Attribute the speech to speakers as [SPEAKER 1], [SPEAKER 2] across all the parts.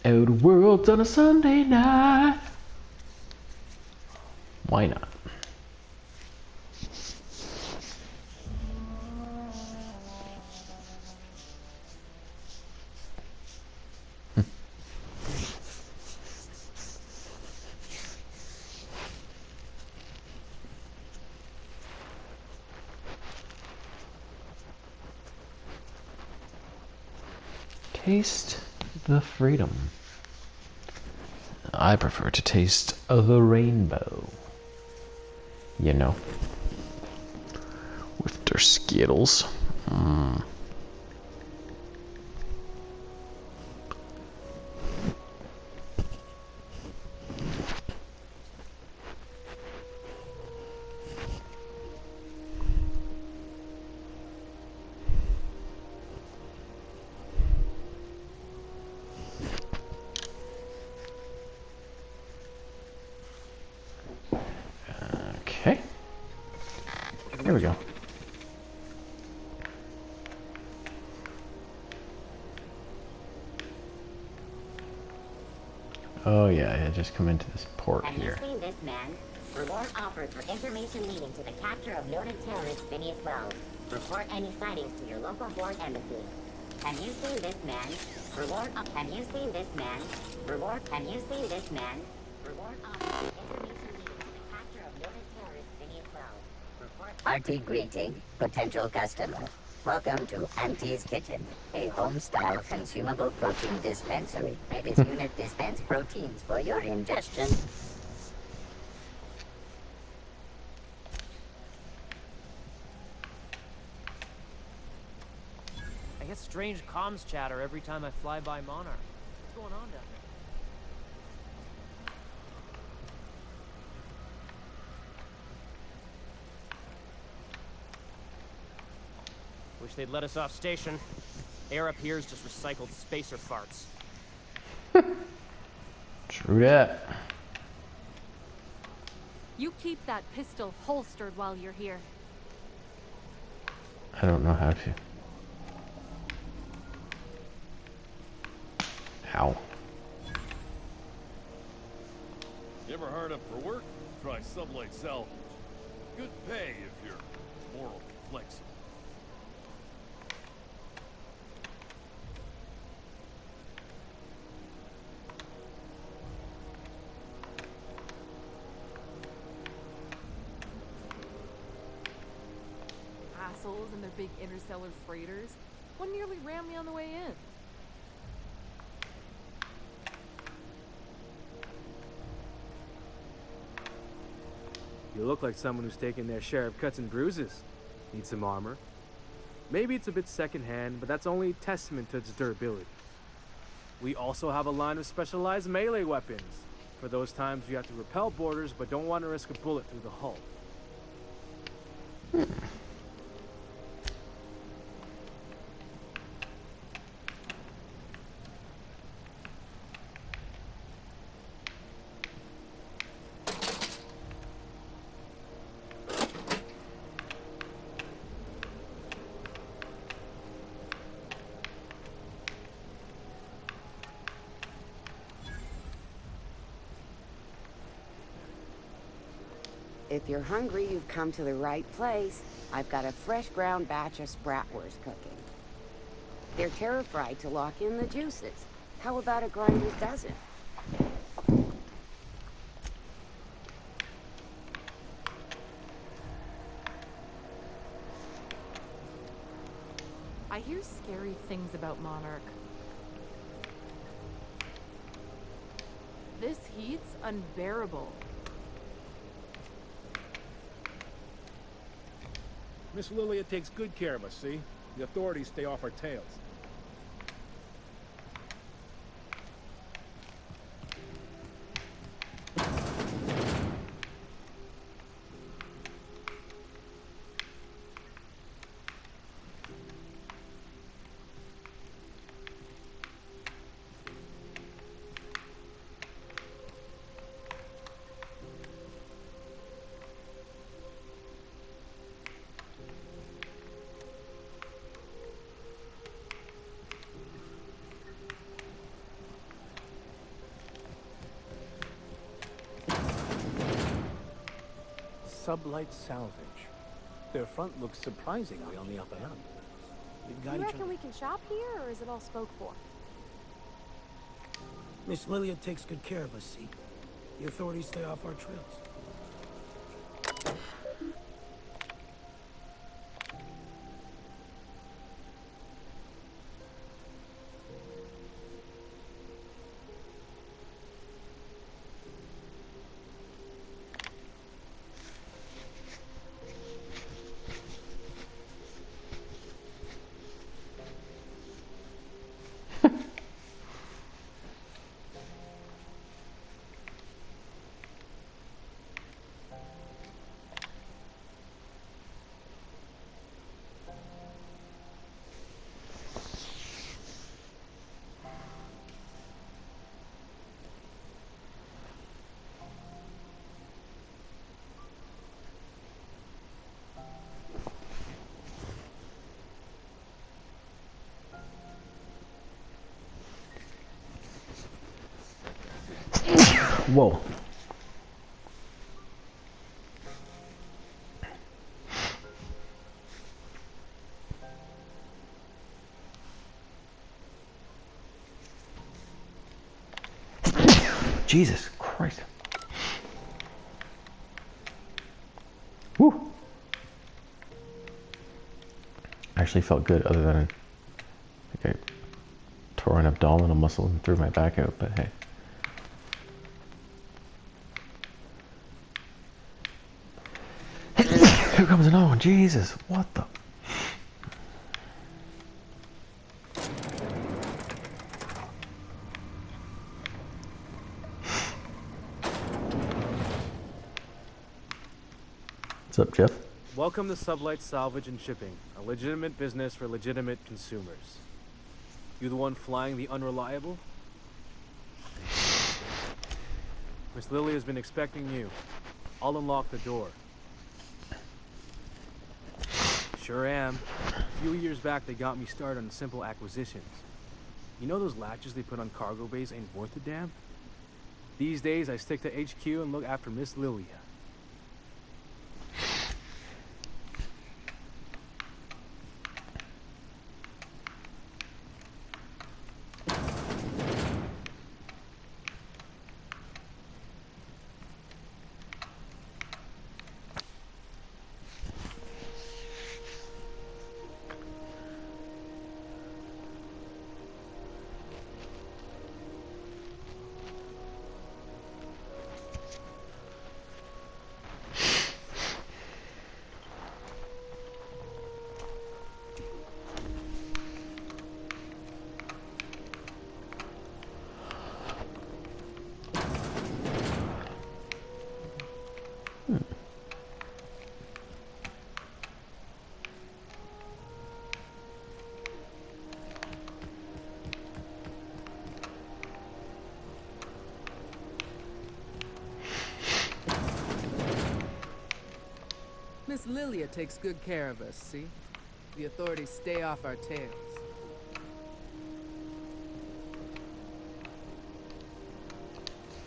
[SPEAKER 1] Outer Worlds on a Sunday night. Why not? Taste the freedom. I prefer to taste the rainbow. You know, with their Skittles. Okay. Here we go. Oh yeah, I just come into this port here.
[SPEAKER 2] Have you seen this man? Reward offered for information leading to the capture of noted terrorist Phineas Wells. Report any sightings to your local Borg embassy. Have you seen this man? Have you seen this man? Have you seen this man? Reward offered for information leading to the capture of noted terrorist Phineas Wells.
[SPEAKER 3] Hearty greeting, potential customer. Welcome to Auntie's Kitchen, a home-style consumable protein dispensary. This unit dispense proteins for your ingestion.
[SPEAKER 4] I get strange comms chatter every time I fly by Monarch. What's going on down there? Wish they'd let us off station. Air up here is just recycled spacer farts.
[SPEAKER 1] True that.
[SPEAKER 5] You keep that pistol holstered while you're here.
[SPEAKER 1] I don't know how to. How?
[SPEAKER 6] You ever hard up for work? Try Sublight Salvage. Good pay if you're morally flexible.
[SPEAKER 5] Assholes and their big interstellar freighters. One nearly rammed me on the way in.
[SPEAKER 7] You look like someone who's taken their share of cuts and bruises. Need some armor? Maybe it's a bit secondhand, but that's only testament to its durability. We also have a line of specialized melee weapons, for those times you have to repel boarders but don't want to risk a bullet through the hull.
[SPEAKER 8] If you're hungry, you've come to the right place. I've got a fresh ground batch of spratwurst cooking. They're terra-fried to lock in the juices. How about a grinder's dozen?
[SPEAKER 5] I hear scary things about Monarch. This heat's unbearable.
[SPEAKER 9] Miss Lilia takes good care of us, see? The authorities stay off our tails. Sublight Salvage. Their front looks surprisingly on the up and up. We've got
[SPEAKER 5] You
[SPEAKER 9] each
[SPEAKER 5] reckon
[SPEAKER 9] other.
[SPEAKER 5] we can shop here, or is it all spoke for?
[SPEAKER 10] Miss Lilia takes good care of us, see? The authorities stay off our trails.
[SPEAKER 1] Whoa. Jesus Christ. Woo. Actually felt good, other than I think I tore an abdominal muscle and threw my back out, but hey. Here comes another one. Jesus, what the? What's up, Jeff?
[SPEAKER 7] Welcome to Sublight Salvage and Shipping, a legitimate business for legitimate consumers. You the one flying the Unreliable? Miss Lily has been expecting you. I'll unlock the door. Sure am. A few years back, they got me started on simple acquisitions. You know those latches they put on cargo bays ain't worth a damn? These days, I stick to HQ and look after Miss Lilia.
[SPEAKER 11] Miss Lilia takes good care of us, see? The authorities stay off our tails.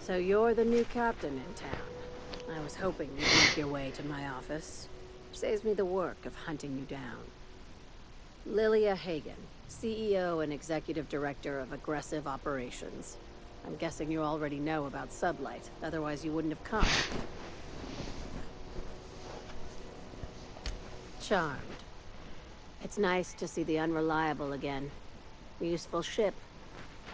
[SPEAKER 12] So you're the new captain in town. I was hoping you'd make your way to my office. Saves me the work of hunting you down. Lilia Hagen, CEO and Executive Director of Aggressive Operations. I'm guessing you already know about Sublight, otherwise you wouldn't have come. Charmed. It's nice to see the Unreliable again. A useful ship.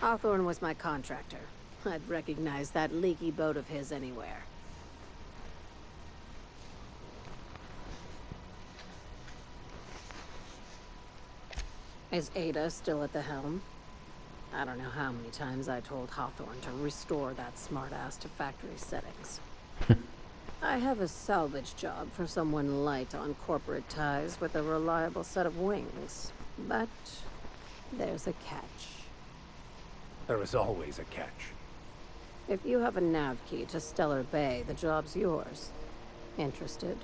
[SPEAKER 12] Hawthorne was my contractor. I'd recognize that leaky boat of his anywhere. Is Ada still at the helm? I don't know how many times I told Hawthorne to restore that smartass to factory settings. I have a salvage job for someone light on corporate ties with a reliable set of wings. But there's a catch.
[SPEAKER 9] There is always a catch.
[SPEAKER 12] If you have a nav key to Stellar Bay, the job's yours. Interested?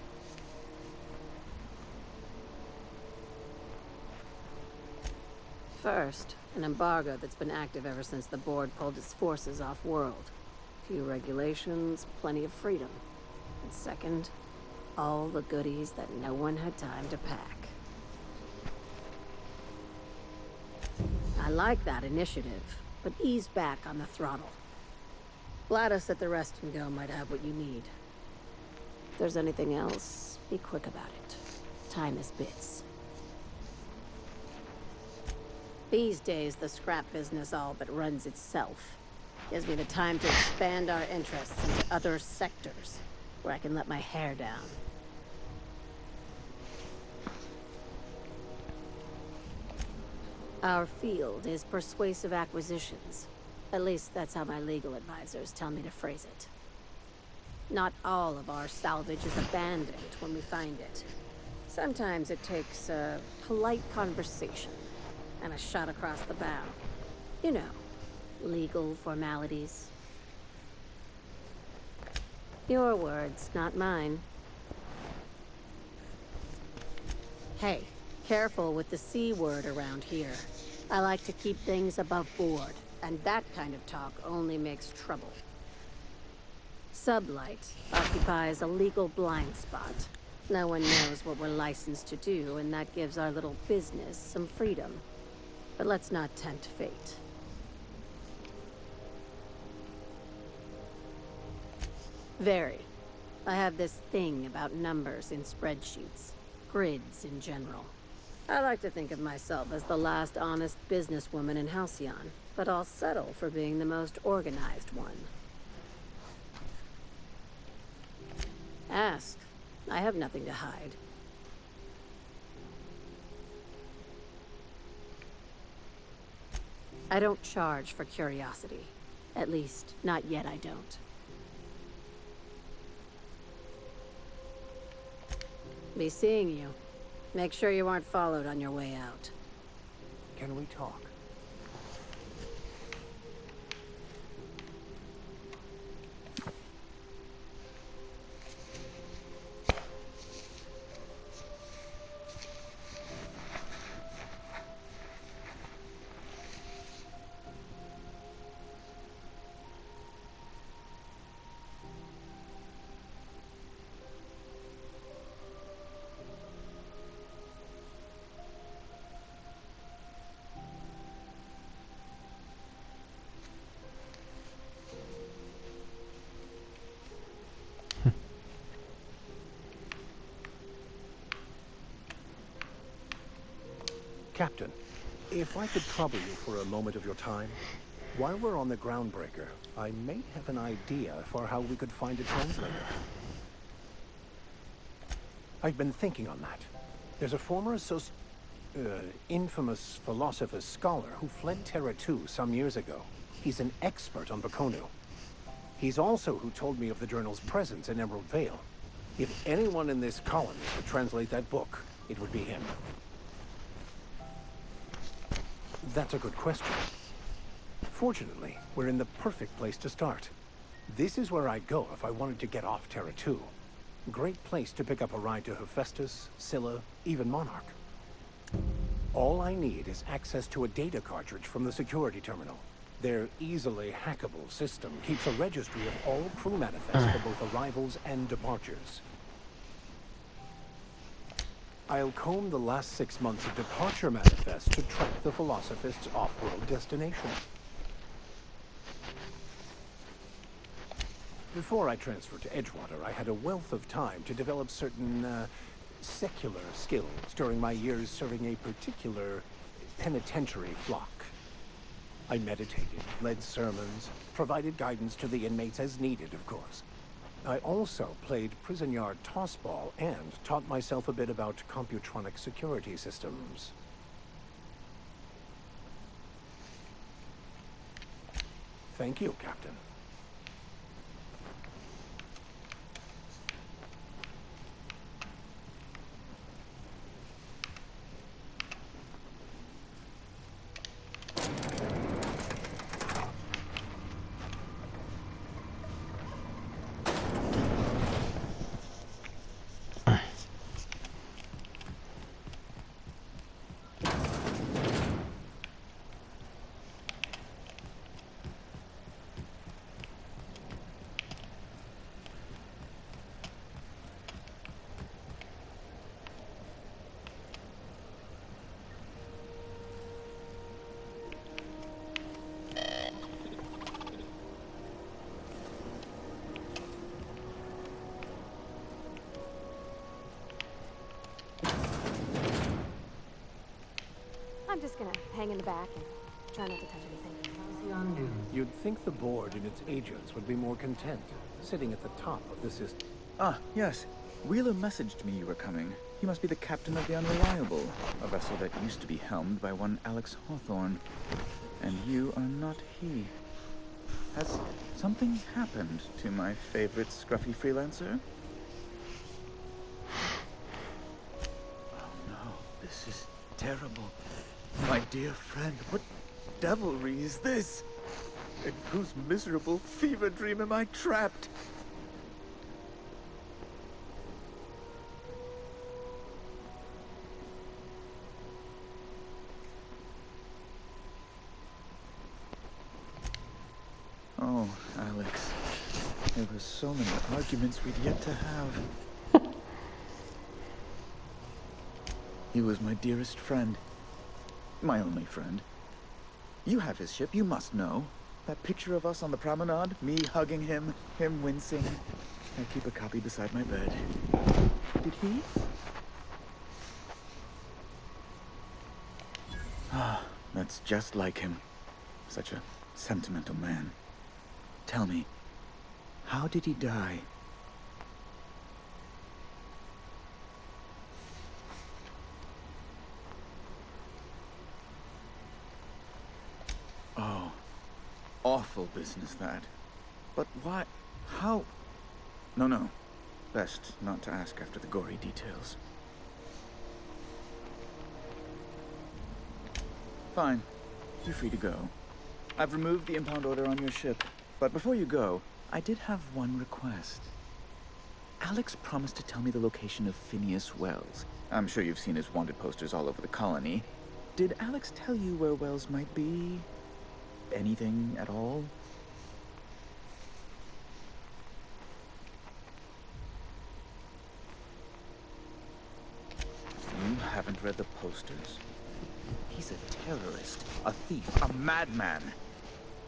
[SPEAKER 12] First, an embargo that's been active ever since the board pulled its forces off-world. Few regulations, plenty of freedom. And second, All the goodies that no one had time to pack. I like that initiative, but ease back on the throttle. Gladys at the Rest and Go might have what you need. If there's anything else, be quick about it. Time is bits. These days, the scrap business all but runs itself. Gives me the time to expand our interests into other sectors, where I can let my hair down. Our field is persuasive acquisitions. At least that's how my legal advisors tell me to phrase it. Not all of our salvage is abandoned when we find it. Sometimes it takes a polite conversation and a shot across the bow. You know, legal formalities. Your words, not mine. Hey, careful with the C word around here. I like to keep things above board, and that kind of talk only makes trouble. Sublight occupies a legal blind spot. No one knows what we're licensed to do, and that gives our little business some freedom. But let's not tempt fate. Very. I have this thing about numbers in spreadsheets. Grids in general. I like to think of myself as the last honest businesswoman in Halcyon, but I'll settle for being the most organized one. Ask. I have nothing to hide. I don't charge for curiosity. At least, not yet I don't. Be seeing you. Make sure you aren't followed on your way out.
[SPEAKER 9] Can we talk? Captain, if I could trouble you for a moment of your time, while we're on the Groundbreaker, I may have an idea for how we could find a translator. I've been thinking on that. There's a former infamous philosopher scholar who fled Terra 2 some years ago. He's an expert on Bakonu. He's also who told me of the journal's presence in Emerald Vale. If anyone in this colony could translate that book, it would be him. That's a good question. Fortunately, we're in the perfect place to start. This is where I'd go if I wanted to get off Terra 2. Great place to pick up a ride to Hephaestus, Scylla, even Monarch. All I need is access to a data cartridge from the security terminal. Their easily hackable system keeps a registry of all crew manifests for both arrivals and departures. I'll comb the last 6 months of departure manifests to track the Philosophist's off-world destination. Before I transferred to Edgewater, I had a wealth of time to develop certain, secular skills during my years serving a particular penitentiary flock. I meditated, led sermons, provided guidance to the inmates as needed, of course. I also played prison yard tossball and taught myself a bit about computronic security systems. Thank you, Captain.
[SPEAKER 5] just gonna hang in the back and try not to touch anything.
[SPEAKER 9] You'd think the board and its agents would be more content, sitting at the top of the system.
[SPEAKER 13] Ah, yes. Wheeler messaged me you were coming. He must be the captain of the Unreliable, a vessel that used to be helmed by one Alex Hawthorne. And you are not he. Has something happened to my favorite scruffy freelancer? Oh no, this is terrible. My dear friend, what devilry is this? In whose miserable fever dream am I trapped? Oh, Alex. There were so many arguments we'd yet to have. He was my dearest friend. My only friend. You have his ship, you must know. That picture of us on the promenade, me hugging him, him wincing. I keep a copy beside my bed. Did he? Ah, that's just like him. Such a sentimental man. Tell me, how did he die? Oh, awful business that. But why? How? No. Best not to ask after the gory details. Fine. You're free to go. I've removed the impound order on your ship. But before you go, I did have one request. Alex promised to tell me the location of Phineas Wells. I'm sure you've seen his wanted posters all over the colony. Did Alex tell you where Wells might be? Anything at all? You haven't read the posters? He's a terrorist, a thief, a madman.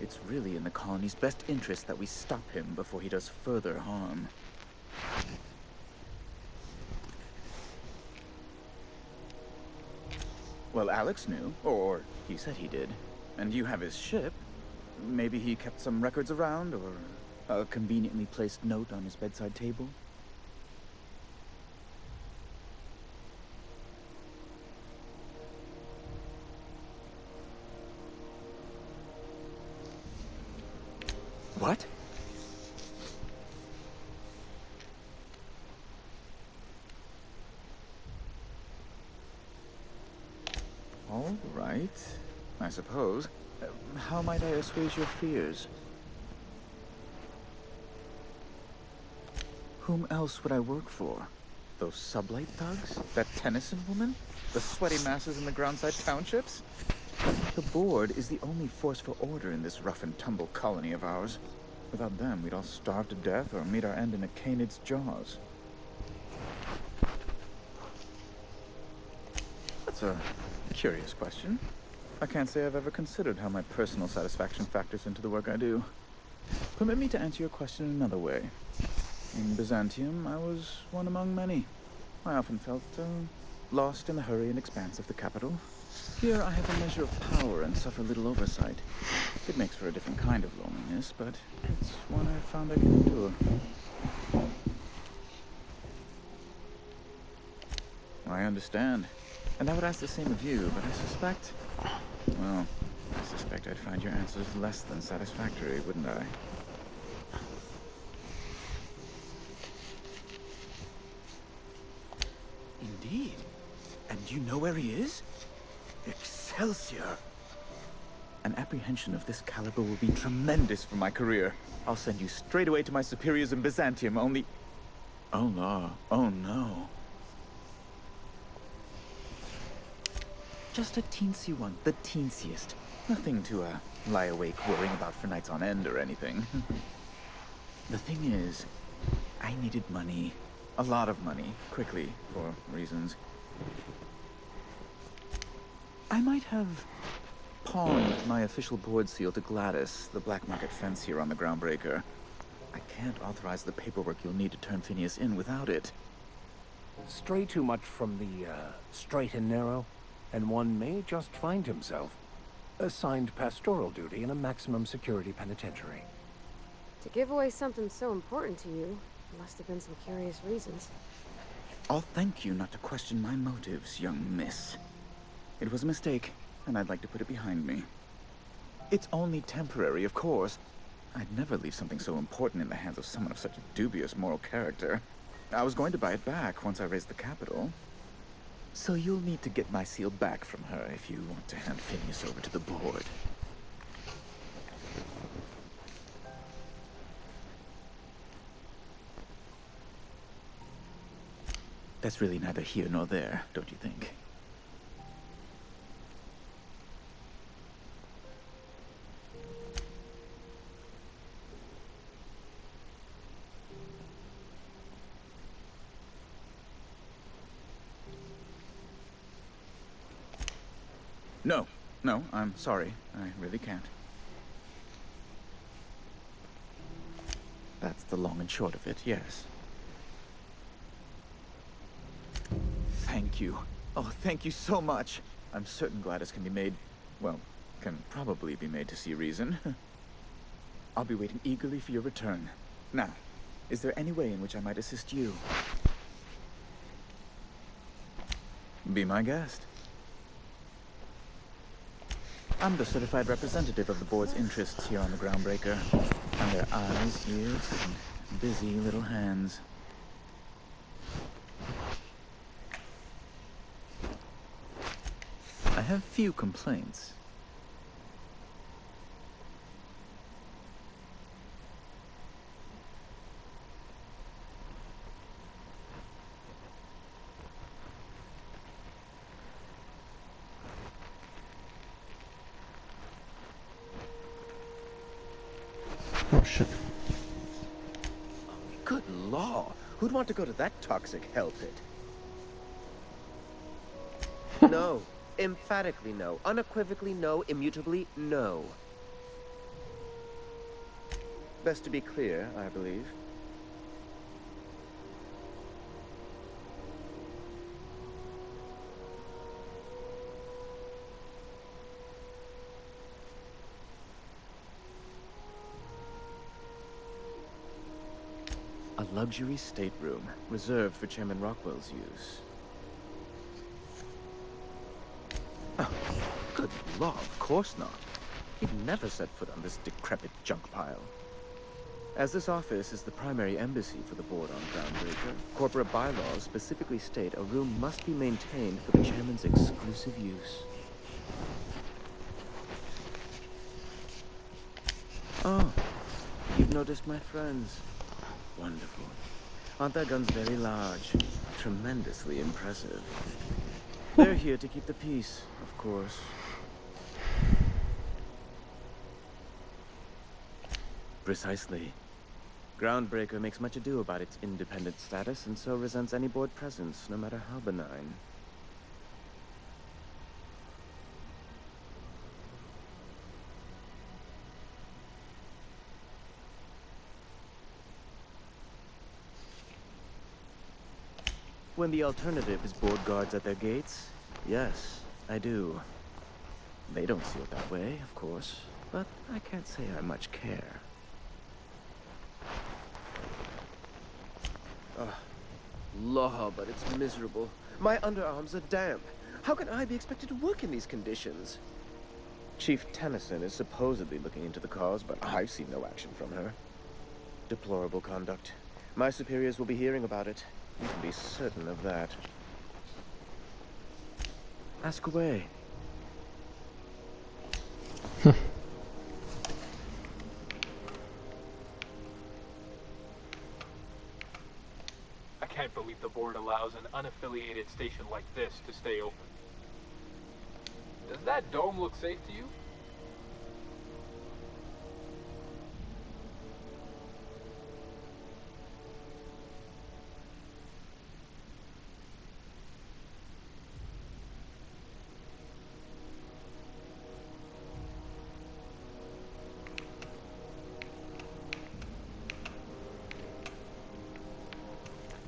[SPEAKER 13] It's really in the colony's best interest that we stop him before he does further harm. Well, Alex knew, or he said he did. And you have his ship. Maybe he kept some records around, or a conveniently placed note on his bedside table. What? All right, I suppose. How might I assuage your fears? Whom else would I work for? Those sublight thugs? That Tennyson woman? The sweaty masses in the groundside townships? The board is the only force for order in this rough and tumble colony of ours. Without them, we'd all starve to death or meet our end in a canid's jaws. That's a curious question. I can't say I've ever considered how my personal satisfaction factors into the work I do. Permit me to answer your question another way. In Byzantium, I was one among many. I often felt lost in the hurry and expanse of the capital. Here I have a measure of power and suffer little oversight. It makes for a different kind of loneliness, but it's one I've found I can endure. I understand. And I would ask the same of you, but I suspect... Well, I suspect I'd find your answers less than satisfactory, wouldn't I? Indeed. And you know where he is? Excelsior! An apprehension of this caliber will be tremendous for my career. I'll send you straight away to my superiors in Byzantium, only... Oh no, oh no. Just a teensy one, the teensiest. Nothing to, lie awake worrying about for nights on end or anything. The thing is, I needed money. A lot of money, quickly, for reasons. I might have pawned my official board seal to Gladys, the black market fence here on the Groundbreaker. I can't authorize the paperwork you'll need to turn Phineas in without it.
[SPEAKER 9] Stray too much from the, straight and narrow? and one may just find himself assigned pastoral duty in a maximum security penitentiary.
[SPEAKER 5] To give away something so important to you, there must have been some curious reasons.
[SPEAKER 13] I'll thank you not to question my motives, young miss. It was a mistake, and I'd like to put it behind me. It's only temporary, of course. I'd never leave something so important in the hands of someone of such a dubious moral character. I was going to buy it back once I raised the capital. So you'll need to get my seal back from her if you want to hand Phineas over to the board. That's really neither here nor there, don't you think? No, I'm sorry. I really can't. That's the long and short of it, yes. Thank you. Oh, thank you so much. I'm certain Gladys can be made, well, can probably be made to see reason. I'll be waiting eagerly for your return. Now, is there any way in which I might assist you? Be my guest. I'm the certified representative of the board's interests here on the Groundbreaker. I'm their eyes, ears, and busy little hands. I have few complaints.
[SPEAKER 1] Oh shit.
[SPEAKER 14] Good law. Who'd want to go to that toxic hell pit? No. Emphatically no. Unequivocally no. Immutably no. Best to be clear, I believe. A luxury stateroom, reserved for Chairman Rockwell's use. Oh, good law, of course not. He'd never set foot on this decrepit junk pile. As this office is the primary embassy for the board on Groundbreaker, corporate bylaws specifically state a room must be maintained for the chairman's exclusive use. Oh, you've noticed my friends. Wonderful. Aren't their guns very large? Tremendously impressive. They're here to keep the peace, of course. Precisely. Groundbreaker makes much ado about its independent status, and so resents any board presence, no matter how benign. When the alternative is board guards at their gates, yes, I do. They don't see it that way, of course, but I can't say I much care. Law, but it's miserable. My underarms are damp. How can I be expected to work in these conditions? Chief Tennyson is supposedly looking into the cause, but I've seen no action from her. Deplorable conduct. My superiors will be hearing about it. You can be certain of that. Ask away.
[SPEAKER 15] I can't believe the board allows an unaffiliated station like this to stay open. Does that dome look safe to you?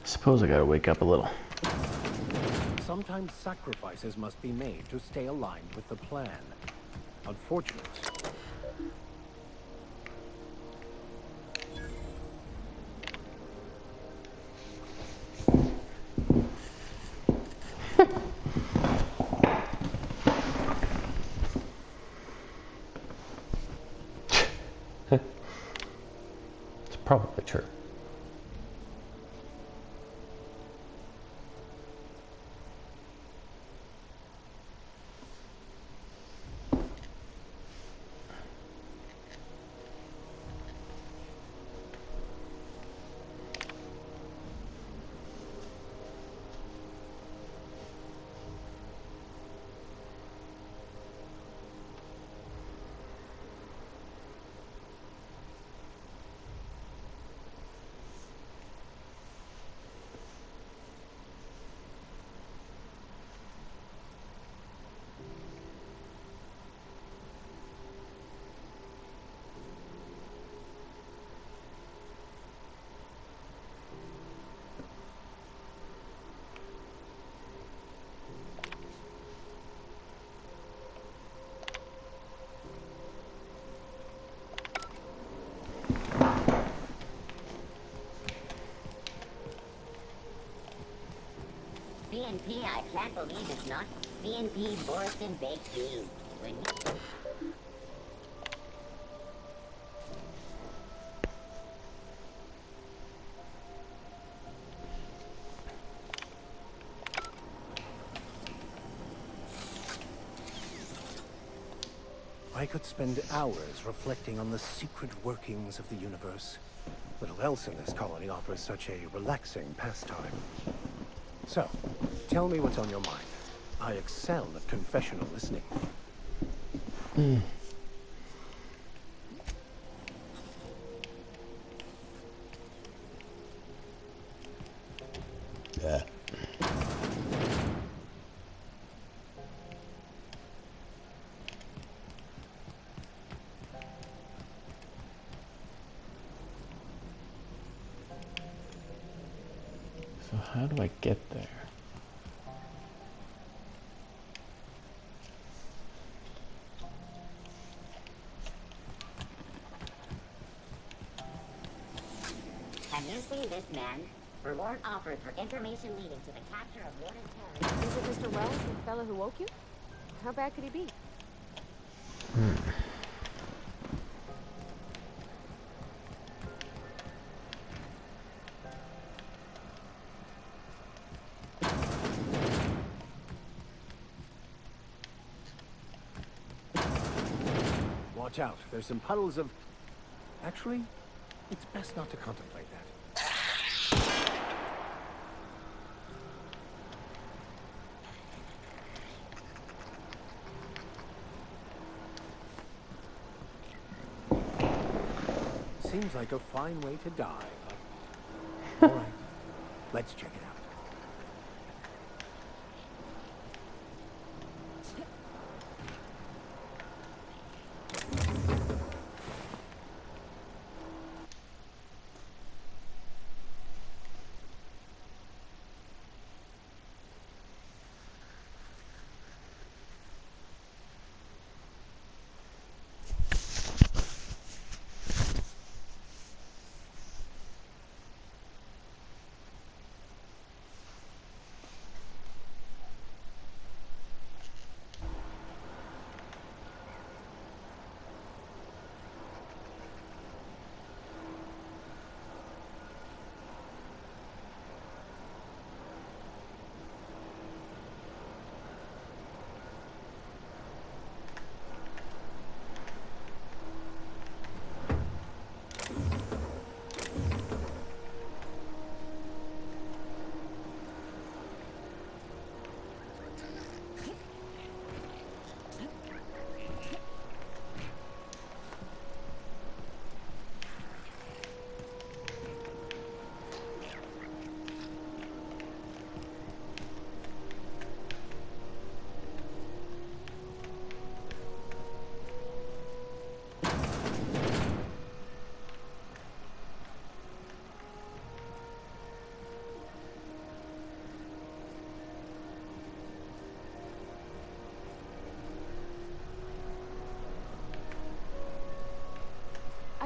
[SPEAKER 1] Suppose I gotta wake up a little.
[SPEAKER 9] Sometimes Sometimes sacrifices must be made to stay aligned with the plan. Unfortunate.
[SPEAKER 1] It's probably true.
[SPEAKER 2] CNP, I can't believe it's not CNP Boriston Baked Beans.
[SPEAKER 9] I could spend hours reflecting on the secret workings of the universe. Little else in this colony offers such a relaxing pastime. So, tell me what's on your mind. I excel at confessional listening.
[SPEAKER 1] Yeah. So how do I get there?
[SPEAKER 2] Have you seen this man? Reward offered for information leading to the capture of Lord and Terror.
[SPEAKER 5] Is it Mr. Wells, the fellow who woke you? How bad could he be?
[SPEAKER 9] Watch out, there's some puddles of... Actually, it's best not to contemplate that. Seems like a fine way to die. All right, let's check it out.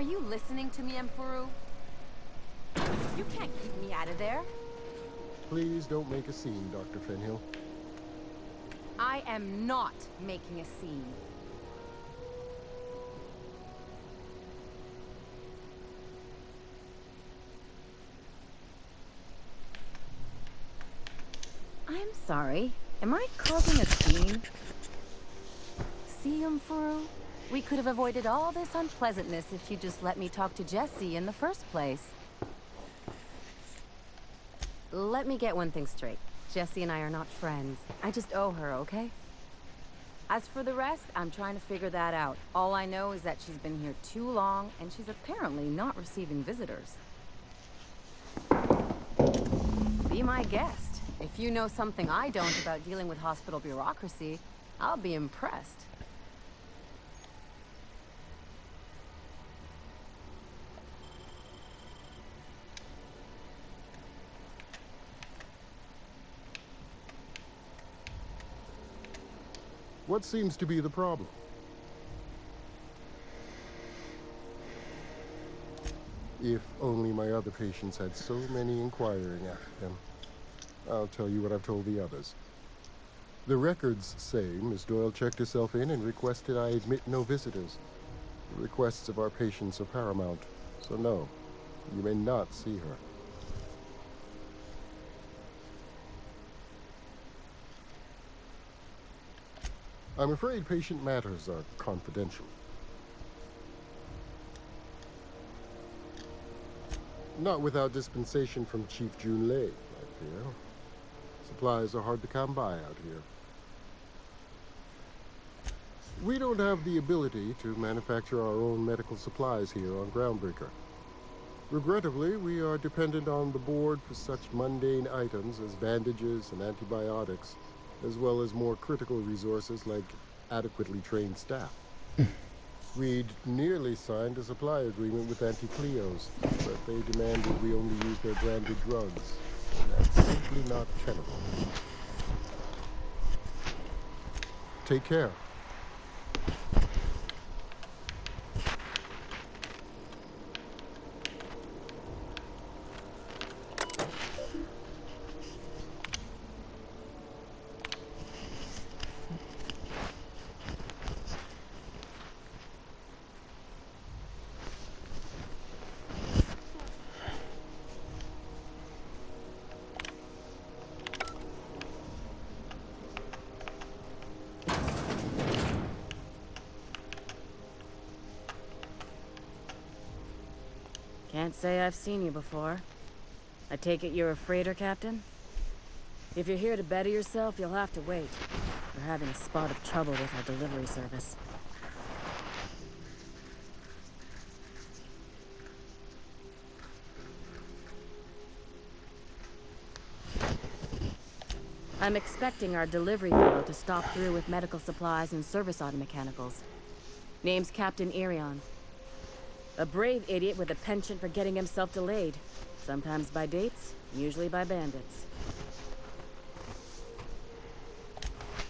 [SPEAKER 16] Are you listening to me, Emperor? You can't keep me out of there.
[SPEAKER 17] Please don't make a scene, Dr. Fenhill.
[SPEAKER 16] I am not making a scene. I'm sorry. Am I causing a scene? See, Emperor? We could have avoided all this unpleasantness if you just let me talk to Jessie in the first place. Let me get one thing straight. Jessie and I are not friends. I just owe her, okay? As for the rest, I'm trying to figure that out. All I know is that she's been here too long, and she's apparently not receiving visitors. Be my guest. If you know something I don't about dealing with hospital bureaucracy, I'll be impressed.
[SPEAKER 17] What seems to be the problem? If only my other patients had so many inquiring after them. I'll tell you what I've told the others. The records say Miss Doyle checked herself in and requested I admit no visitors. The requests of our patients are paramount, so no, you may not see her. I'm afraid patient matters are confidential. Not without dispensation from Chief Junlei, I fear. Supplies are hard to come by out here. We don't have the ability to manufacture our own medical supplies here on Groundbreaker. Regrettably, we are dependent on the board for such mundane items as bandages and antibiotics, as well as more critical resources like adequately trained staff. We'd nearly signed a supply agreement with Anti-Cleos, but they demanded we only use their branded drugs, and that's simply not tenable. Take care.
[SPEAKER 18] Can't say I've seen you before. I take it you're a freighter captain? If you're here to better yourself, you'll have to wait. We're having a spot of trouble with our delivery service. I'm expecting our delivery fellow to stop through with medical supplies and service auto mechanicals. Name's Captain Irion. A brave idiot with a penchant for getting himself delayed. Sometimes by dates, usually by bandits.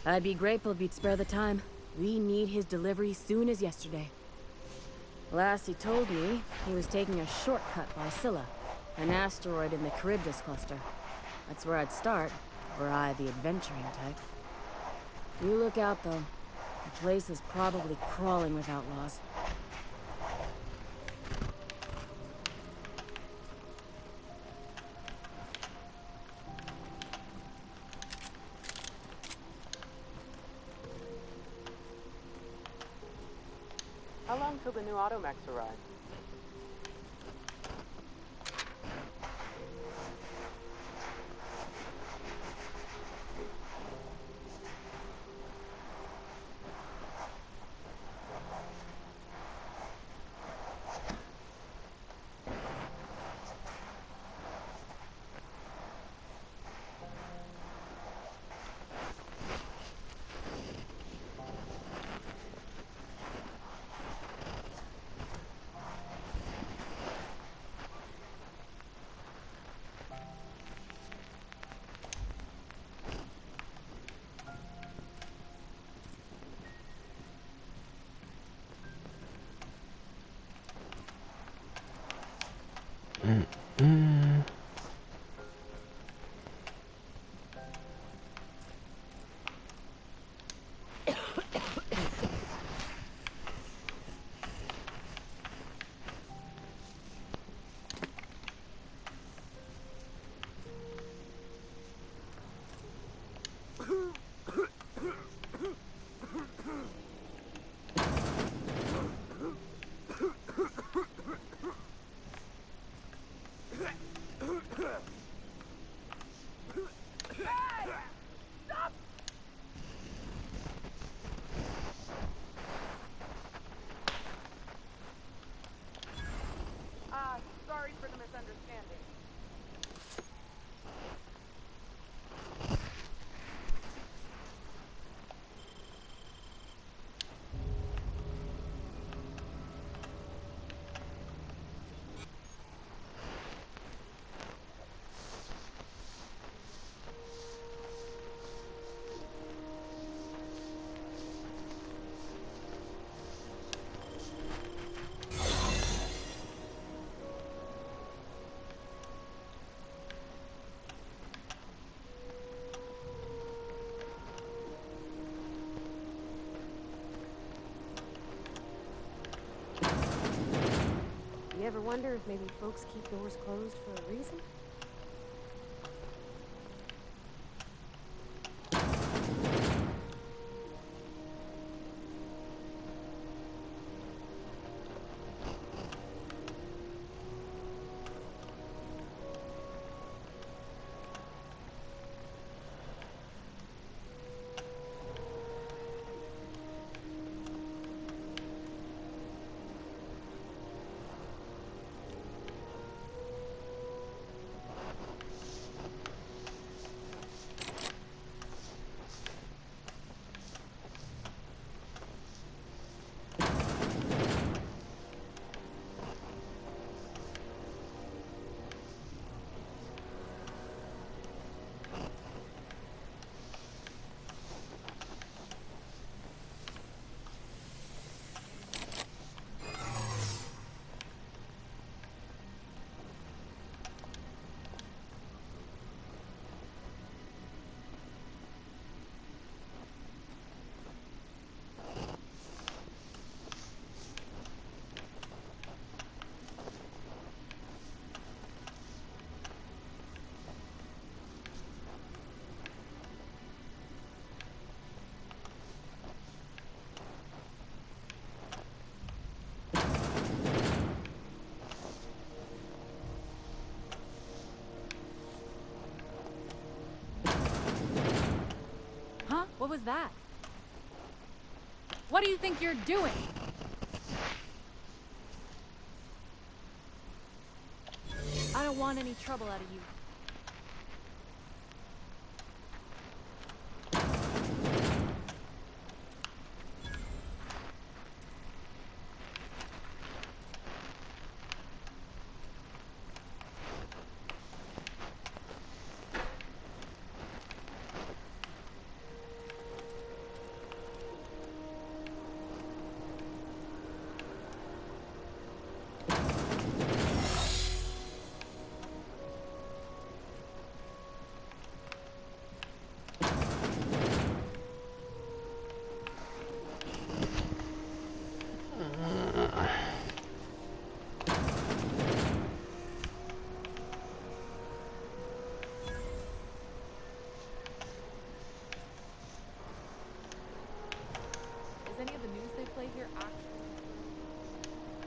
[SPEAKER 18] I'd be grateful if you'd spare the time. We need his delivery soon as yesterday. Last he told me, he was taking a shortcut by Scylla, an asteroid in the Charybdis cluster. That's where I'd start, were I the adventuring type. You look out, though. The place is probably crawling with outlaws.
[SPEAKER 19] How long till the new automechs arrive? Sorry for the misunderstanding.
[SPEAKER 12] You ever wonder if maybe folks keep doors closed for a reason?
[SPEAKER 5] Huh? What was that? What do you think you're doing? I don't want any trouble out of you.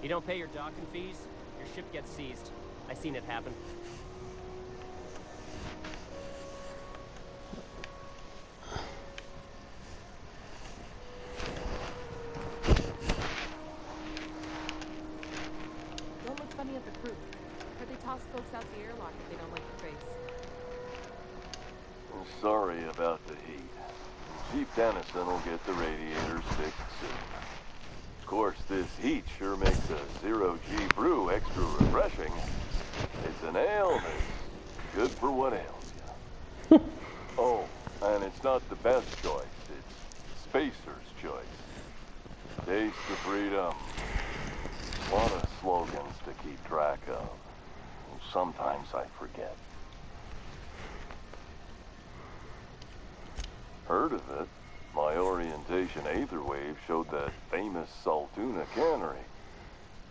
[SPEAKER 4] You don't pay your docking fees, your ship gets seized. I seen it happen.
[SPEAKER 5] Don't look funny at the crew. Heard they toss folks out the airlock if they don't like your face.
[SPEAKER 6] I'm sorry about the heat. Chief Dennison will get the radiators fixed soon. Of course, this heat sure makes a zero-G brew extra refreshing. It's an ale that's good for what ails you. Oh, and it's not the best choice. It's Spacer's choice. Taste of freedom. A lot of slogans to keep track of. Sometimes I forget. Heard of it? My orientation aether wave showed that famous Saltuna cannery,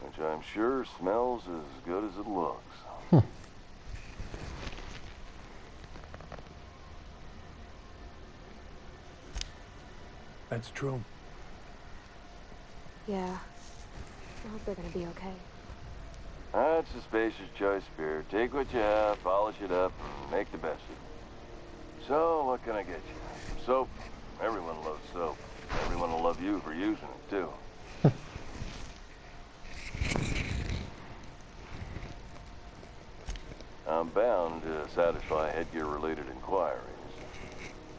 [SPEAKER 6] which I'm sure smells as good as it looks.
[SPEAKER 9] That's true.
[SPEAKER 20] Yeah. I hope they're gonna be okay.
[SPEAKER 6] That's a spacer's choice, Spear. Take what you have, polish it up, and make the best of it. So, what can I get you? Some soap? Everyone loves soap. Everyone will love you for using it, too. I'm bound to satisfy headgear-related inquiries.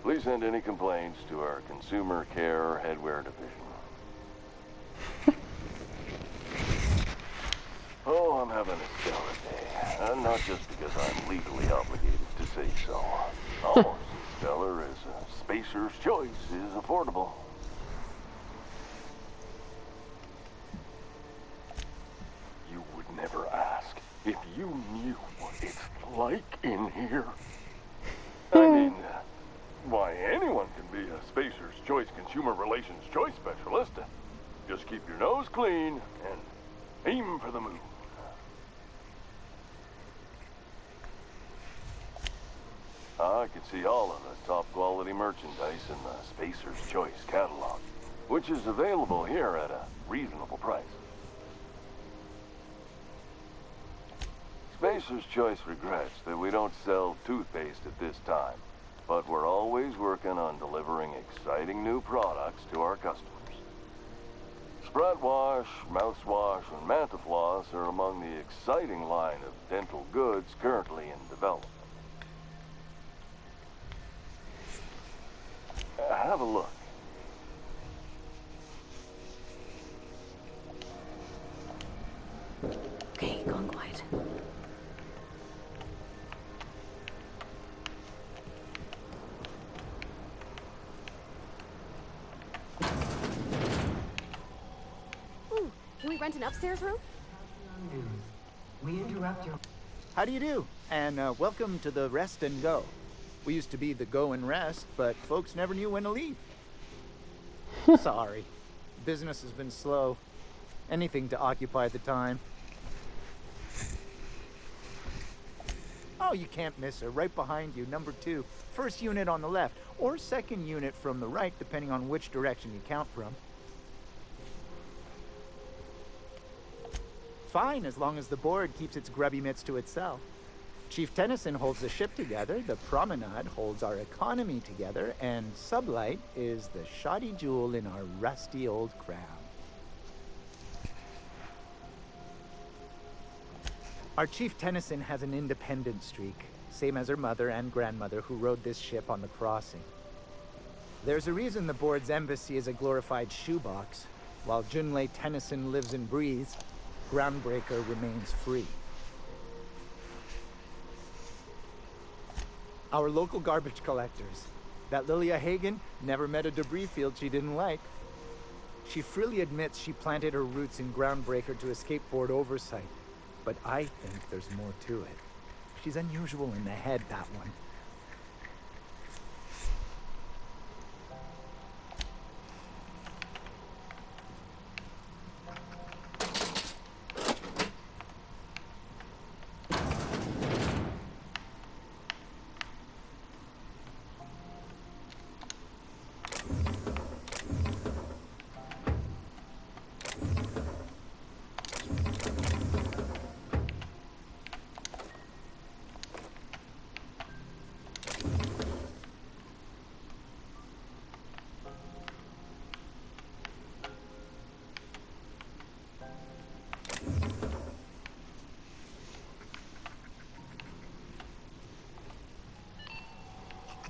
[SPEAKER 6] Please send any complaints to our Consumer Care Headwear Division. Oh, I'm having a stellar day. And not just because I'm legally obligated to say so. Almost as stellar as a Spacer's Choice is affordable. You would never ask if you knew what it's like in here. I mean, why, anyone can be a Spacer's Choice Consumer Relations Choice Specialist. Just keep your nose clean and aim for the moon. I can see all of the top quality merchandise in the Spacer's Choice catalog, which is available here at a reasonable price. Spacer's Choice regrets that we don't sell toothpaste at this time, but we're always working on delivering exciting new products to our customers. Sprite Wash, Mouthwash, and Mantafloss are among the exciting line of dental goods currently in development. Have a look.
[SPEAKER 12] Okay, gone quiet.
[SPEAKER 20] Ooh, can we rent an upstairs room?
[SPEAKER 21] We interrupt your... How do you do? And welcome to the Rest and Go. We used to be the Go and Rest, but folks never knew when to leave. Sorry. Business has been slow. Anything to occupy the time. Oh, you can't miss her. Right behind you, number 2. First unit on the left, or second unit from the right, depending on which direction you count from. Fine, as long as the board keeps its grubby mitts to itself. Chief Tennyson holds the ship together, the Promenade holds our economy together, and Sublight is the shoddy jewel in our rusty old crown. Our Chief Tennyson has an independent streak, same as her mother and grandmother who rode this ship on the crossing. There's a reason the board's embassy is a glorified shoebox. While Junlei Tennyson lives and breathes, Groundbreaker remains free. Our local garbage collectors. That Lilia Hagen never met a debris field she didn't like. She freely admits she planted her roots in Groundbreaker to escape board oversight. But I think there's more to it. She's unusual in the head, that one.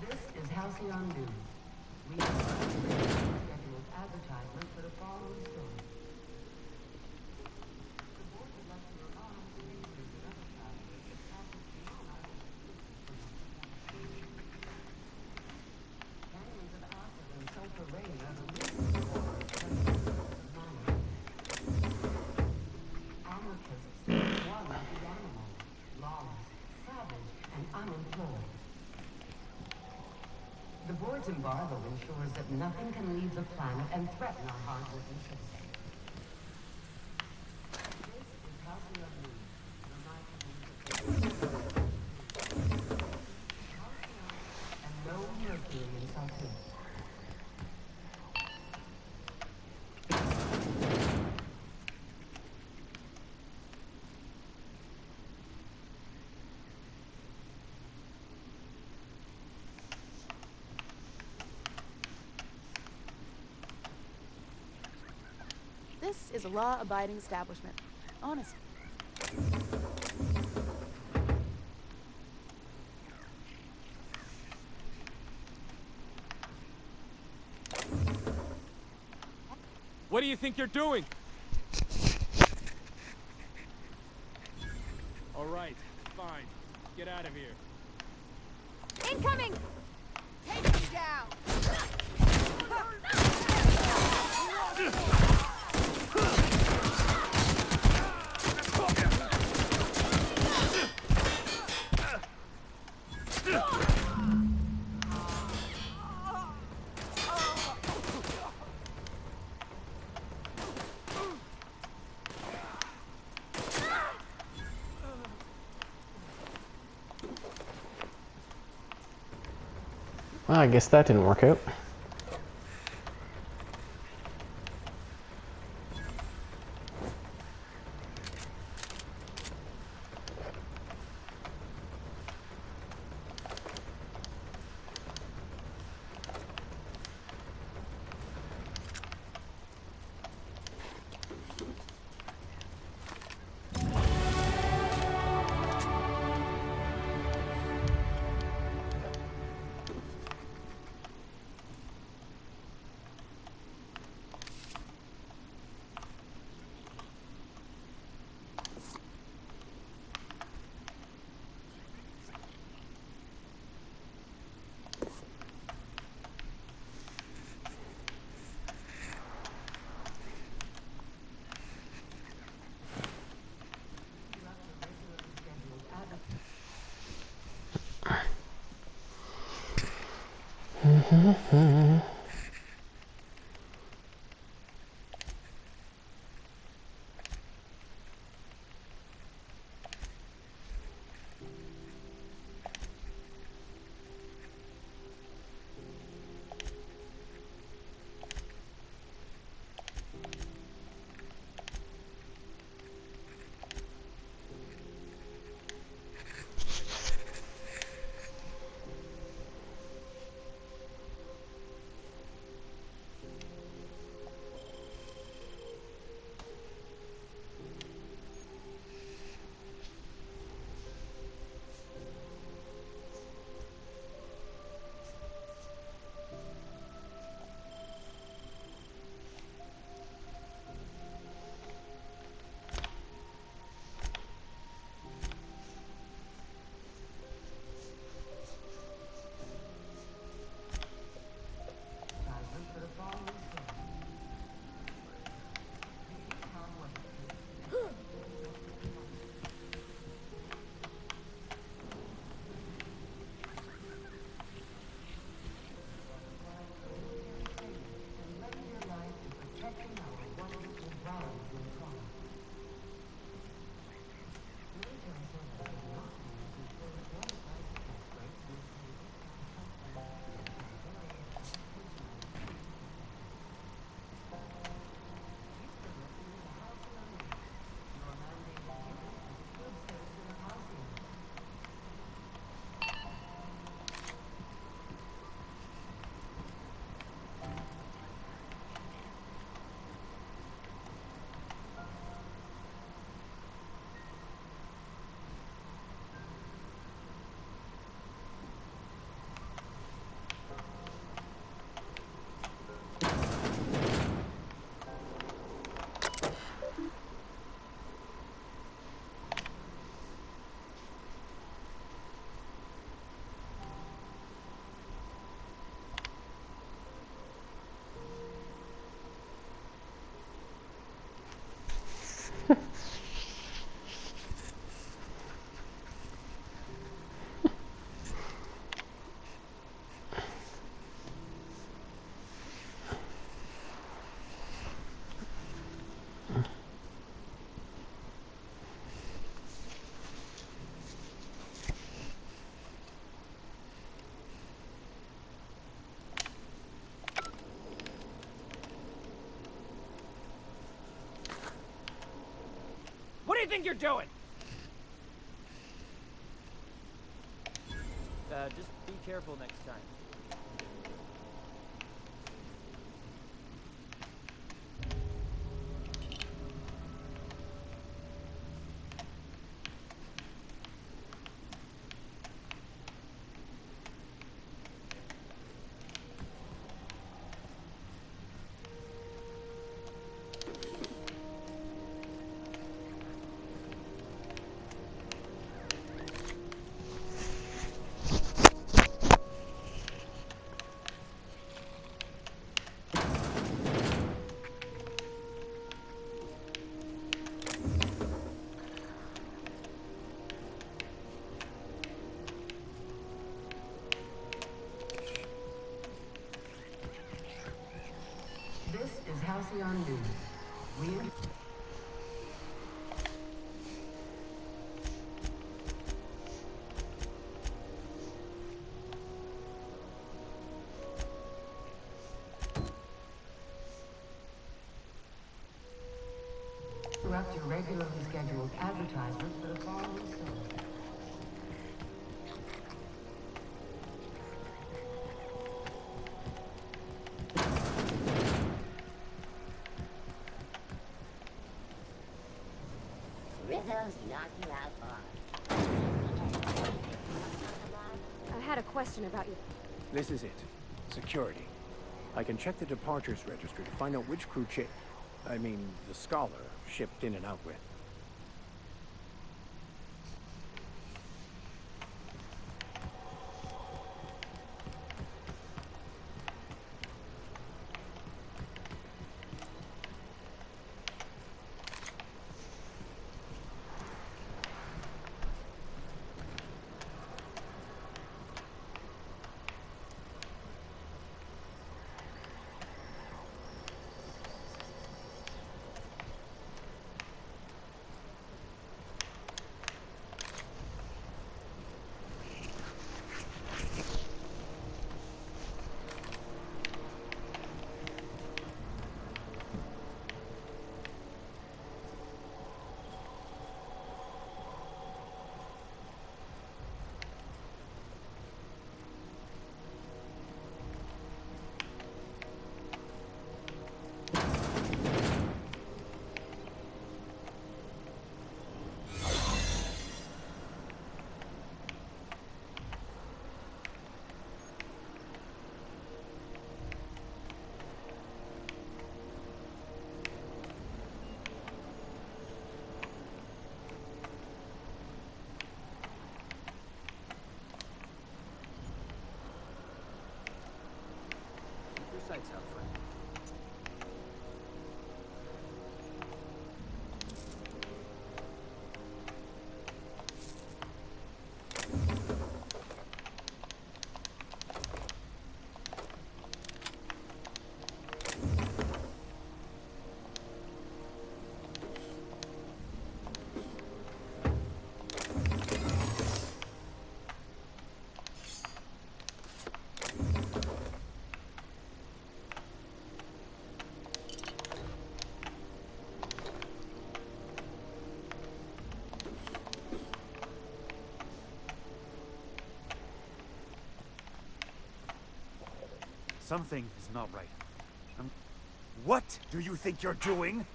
[SPEAKER 21] This is Halcyon News. We have a scheduled advertisement for the following story. The board would like to remind readers and advertisers that Catholic Fiona canyons of acid and sulfur rain are the leading cause of anarchists, one of the animals,
[SPEAKER 3] and unemployed. The board's embargo ensures that nothing can leave the planet and threaten our hardworking citizens. This is House Lee, the Night and no mercury in Saltillo.
[SPEAKER 19] This is a law-abiding establishment. Honestly.
[SPEAKER 4] What do you think you're doing?
[SPEAKER 7] All right, fine. Get out of here.
[SPEAKER 19] Incoming! Take him down!
[SPEAKER 1] Well, I guess that didn't work out.
[SPEAKER 4] think you're doing? Just be careful next time.
[SPEAKER 3] This is Halcyon News. We... Interrupt your regularly scheduled advertisement for the following story.
[SPEAKER 2] Rizzo's knocked you out hard.
[SPEAKER 20] I had a question about you.
[SPEAKER 9] This is it. Security. I can check the departures registry to find out which crew the Scholar shipped in and out with.
[SPEAKER 7] Your sights out, friend.
[SPEAKER 8] Something is not right. What do you think you're doing?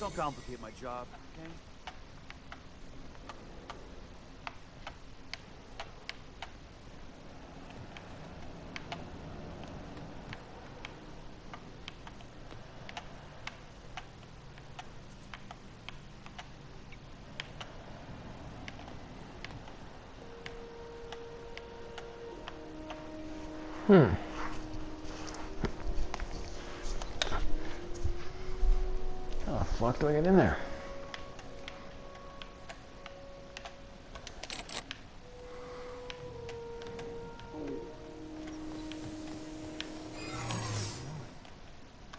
[SPEAKER 8] Don't complicate my job, okay?
[SPEAKER 1] How the fuck do I get in there?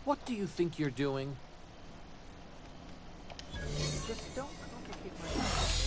[SPEAKER 22] What do you think you're doing? Just don't complicate my life.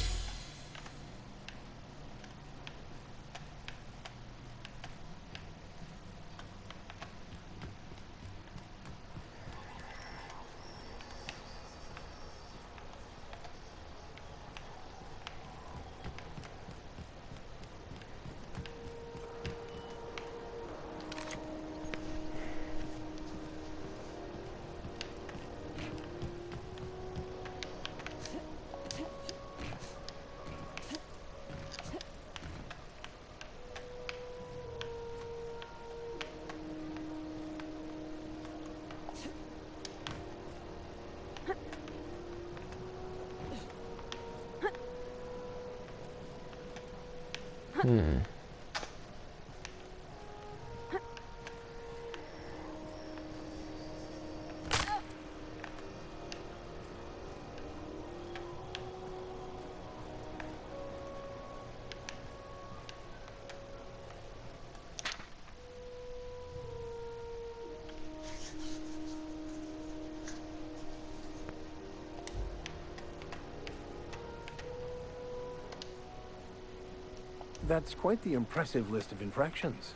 [SPEAKER 9] That's quite the impressive list of infractions.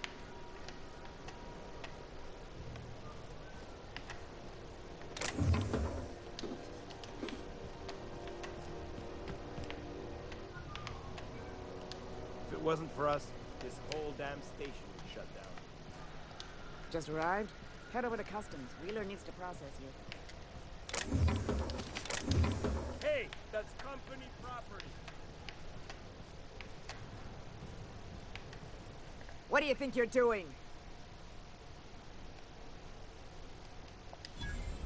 [SPEAKER 10] If it wasn't for us, this whole damn station would shut down.
[SPEAKER 11] Just arrived? Head over to customs. Wheeler needs to process you.
[SPEAKER 10] Hey, that's company property.
[SPEAKER 11] What do you think you're doing?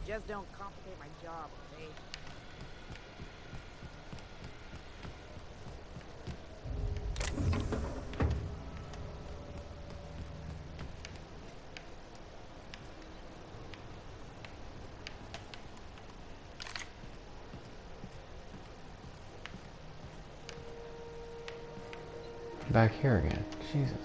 [SPEAKER 11] Just don't complicate my job, okay?
[SPEAKER 1] Back here again. Jesus.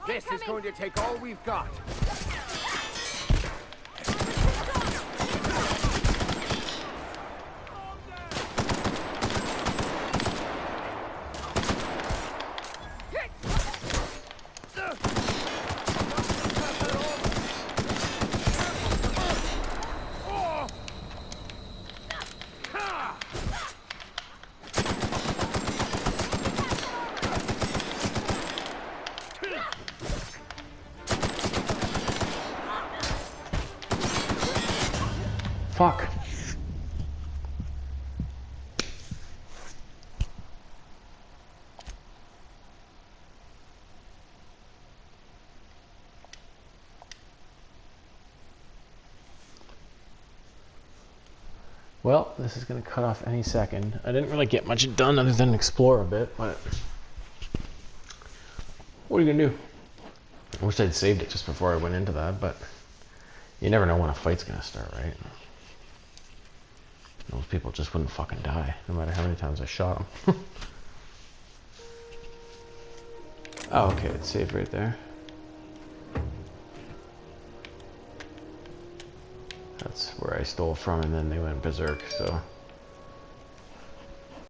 [SPEAKER 9] This is going to take all we've got.
[SPEAKER 1] Fuck. Well, this is going to cut off any second. I didn't really get much done other than explore a bit, but what are you going to do? I wish I'd saved it just before I went into that, but you never know when a fight's going to start, right? Those people just wouldn't fucking die, no matter how many times I shot them. Oh, okay, it's saved right there. That's where I stole from, and then they went berserk, so